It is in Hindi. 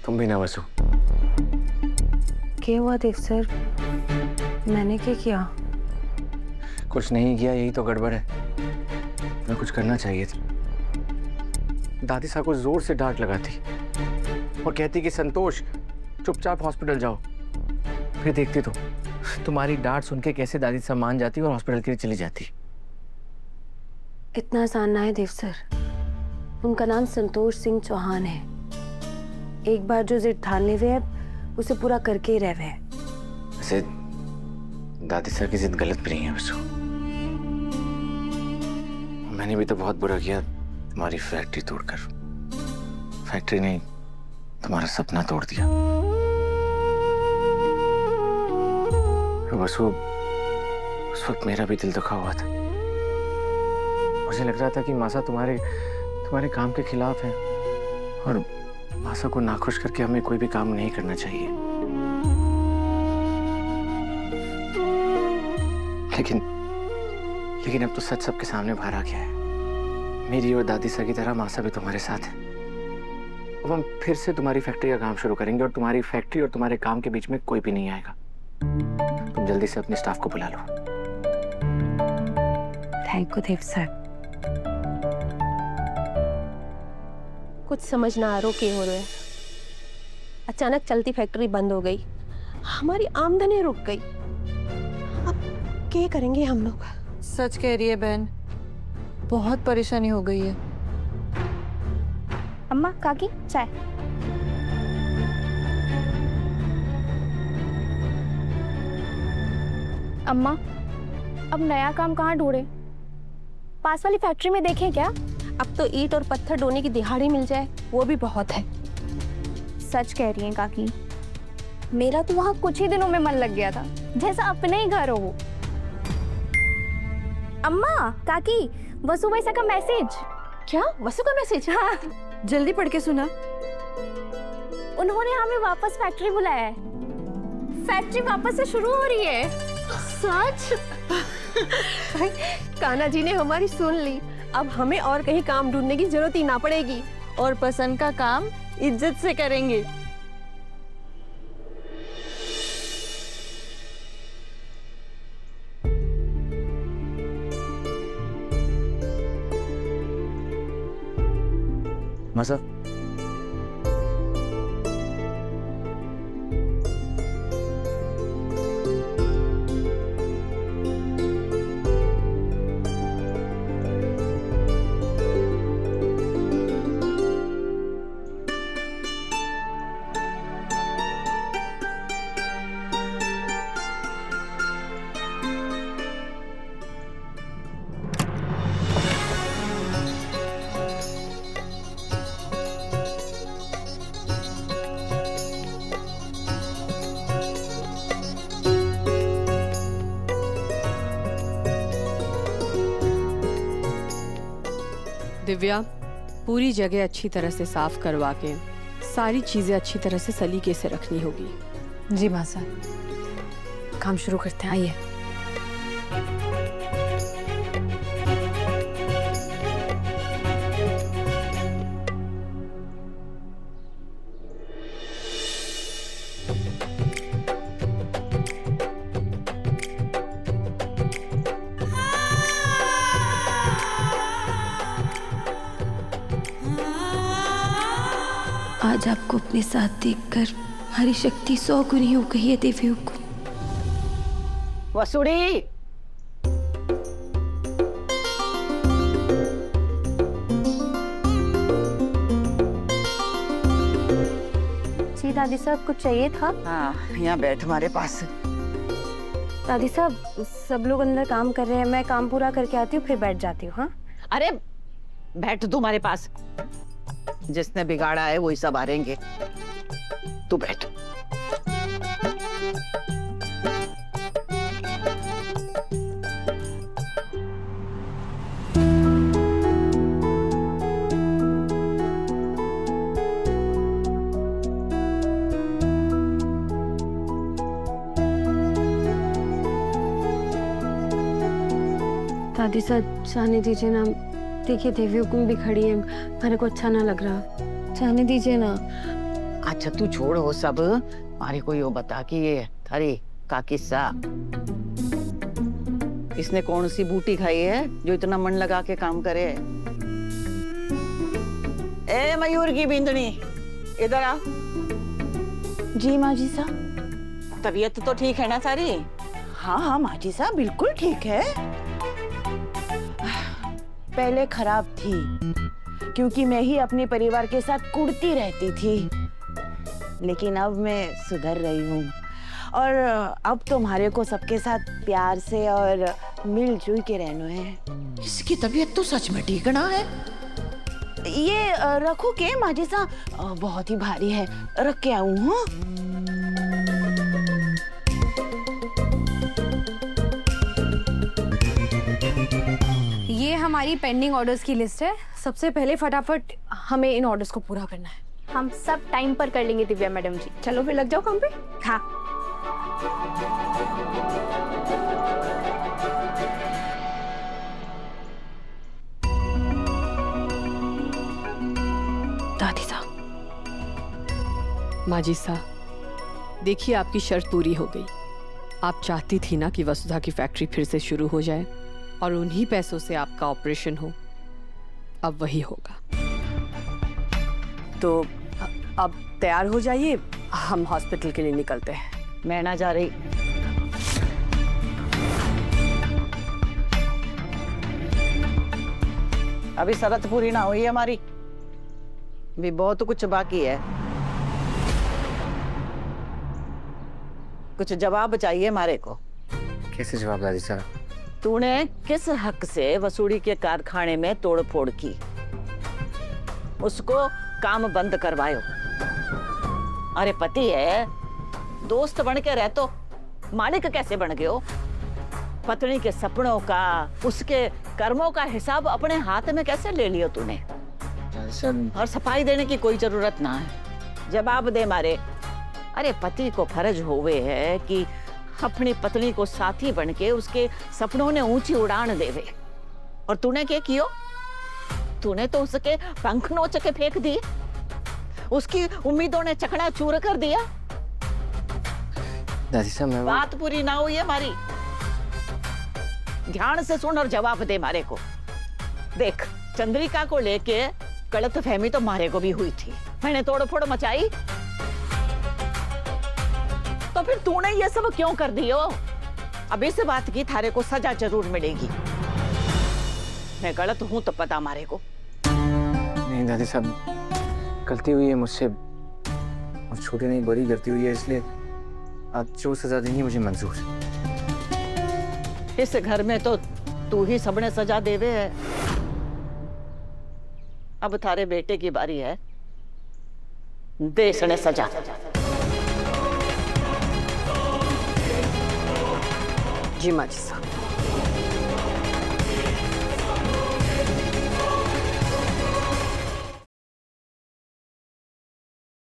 तुम भी ना वसु। क्या हुआ देव सर? मैंने क्या किया? कुछ नहीं किया, यही तो गड़बड़ है। मैं कुछ करना चाहिए था। दादी साहब को जोर से डांट लगाती और कहती कि संतोष चुपचाप हॉस्पिटल जाओ। फिर देखती तो तुम्हारी डांट सुन के कैसे दादी साहब मान जाती और हॉस्पिटल के लिए चली जाती। इतना आसान ना है देव सर। उनका नाम संतोष सिंह चौहान है। एक बार जो जिद ठान ले हुए उसे पूरा करके ही रह हुए। वैसे दादी साहब की जिद गलत भी नहीं है वसु। मैंने भी तो बहुत बुरा किया तुम्हारी फैक्ट्री तोड़कर। फैक्ट्री ने तुम्हारा सपना तोड़ दिया। वसु उस वक्त मेरा भी दिल दुखा हुआ था। मुझे लग रहा था कि मासा तुम्हारे काम के खिलाफ है और मासा को नाखुश करके हमें कोई भी काम नहीं करना चाहिए। लेकिन अब तो सच सबके सामने बाहर आ गया है। मेरी और दादी सा की तरह मासा भी तुम्हारे साथ है। अब हम फिर से तुम्हारी फैक्ट्री का काम शुरू करेंगे और तुम्हारी फैक्ट्री और तुम्हारे काम के बीच में कोई भी नहीं आएगा। तुम जल्दी से अपने स्टाफ को बुला लो। Thank you Dev sir. कुछ समझ ना आ रहा क्या हो रहा है। अचानक चलती फैक्ट्री बंद हो गई, हमारी आमदनी रुक गई। अब क्या करेंगे हम लोग? सच कह रही है बहन, बहुत परेशानी हो गई है। अम्मा, काकी, चाय। अम्मा, अब नया काम कहाँ ढूंढे? पास वाली फैक्ट्री में देखें क्या? अब तो ईंट और पत्थर ढोने की दिहाड़ी मिल जाए वो भी बहुत है। सच कह रही हैं काकी, मेरा तो वहाँ कुछ ही दिनों में मन लग गया था, जैसा अपने ही घर हो। अम्मा, काकी, वसु भैया का मैसेज। क्या? वसु का मैसेज? हाँ, जल्दी पढ़ के सुना। उन्होंने हमें वापस फैक्ट्री बुलाया है। फैक्ट्री वापस से शुरू हो रही है। सच? कान्हा जी ने हमारी सुन ली। अब हमें और कहीं काम ढूंढने की जरूरत ही ना पड़ेगी और पसंद का काम इज्जत से करेंगे। मासा, दिव्या, पूरी जगह अच्छी तरह से साफ करवा के सारी चीजें अच्छी तरह से सलीके से रखनी होगी। जी मासा, काम शुरू करते हैं, आइए। आज आपको अपने साथ देखकर हमारी शक्ति 100 गुनी हो गई है देवी हुकुम। वसुड़ी, जी दादी साहब, कुछ चाहिए था? हाँ, यहाँ बैठ हमारे पास। दादी साहब, सब लोग अंदर काम कर रहे हैं, मैं काम पूरा करके आती हूँ फिर बैठ जाती हूँ। हाँ, अरे बैठ तू हमारे पास। जिसने बिगाड़ा है वही सब हारेंगे। तू बैठ। दादी साहब जाने दीजिए ना। देखिए देवी हुकुम भी खड़ी है, मेरे को अच्छा ना लग रहा। जाने दीजिए ना। अच्छा तू छोड़ वो सब, मारे को यो बता कि ये थारी का किस्सा, इसने कौन सी बूटी खाई है जो इतना मन लगा के काम करे? ए मयूर की बिंदनी, इधर आ। जी माँ जी साहब। तबीयत तो ठीक है ना सारी? हाँ हाँ माँ जी साहब, बिल्कुल ठीक है। पहले खराब थी क्योंकि मैं ही अपने परिवार के साथ कुड़ती रहती थी, लेकिन अब मैं सुधर रही हूँ और अब तुम्हारे को सबके साथ प्यार से और मिलजुल के रहना है। इसकी तबीयत तो सच में ठीक ना है। ये रखो के माँ जी साहब, बहुत ही भारी है, रख के आऊँ? हाँ ये हमारी पेंडिंग ऑर्डर्स की लिस्ट है। सबसे पहले फटाफट हमें इन ऑर्डर्स को पूरा करना है। हम सब टाइम पर कर लेंगे दिव्या मैडम जी। चलो फिर लग जाओ काम पे। हाँ। दादी साहब, माजिसा, देखिए आपकी शर्त पूरी हो गई। आप चाहती थी ना कि वसुधा की फैक्ट्री फिर से शुरू हो जाए और उन्हीं पैसों से आपका ऑपरेशन हो। अब वही होगा। तो अब तैयार हो जाइए, हम हॉस्पिटल के लिए निकलते हैं। मैं ना जा रही। अभी शरत पूरी ना हुई हमारी, भी बहुत कुछ बाकी है। कुछ जवाब चाहिए हमारे को। कैसे जवाब दादी साहब? तूने किस हक से वसूड़ी के कारखाने में तोड़फोड़ की, उसको काम बंद करवायो? अरे पति है, दोस्त बन के रह, तो मालिक कैसे बन गए हो? पत्नी के सपनों का, उसके कर्मों का हिसाब अपने हाथ में कैसे ले लियो तूने? और सफाई देने की कोई जरूरत ना है, जवाब दे मारे। अरे पति को फर्ज होवे है कि अपनी पत्नी को साथी बन के उसके सपनों ने ऊंची उड़ान देवे, और तूने क्या कियो? तूने तो उसके पंख नोच के फेंक दिए, उसकी उम्मीदों ने चकना चूर कर दिया। दादी साहब मैं बात पूरी ना हुई है हमारी, ध्यान से सुन और जवाब दे मारे को। देख, चंद्रिका को लेके गलत फहमी तो मारे को भी हुई थी, मैंने तोड़फोड़ मचाई, तो फिर तूने ये सब क्यों कर दियो? अब इस बात की थारे को सजा जरूर मिलेगी। मैं गलत हूं तो पता मारे को। नहीं दादी साहब, गलती हुई है मुझसे, और छोटी नहीं बड़ी गलती हुई है, इसलिए आज जो सजा देनी है मुझे मंजूर है। इस घर में तो तू ही सबने सजा देवे है। अब थारे बेटे की बारी है, देश ने सजा। जी माँ जी साहब।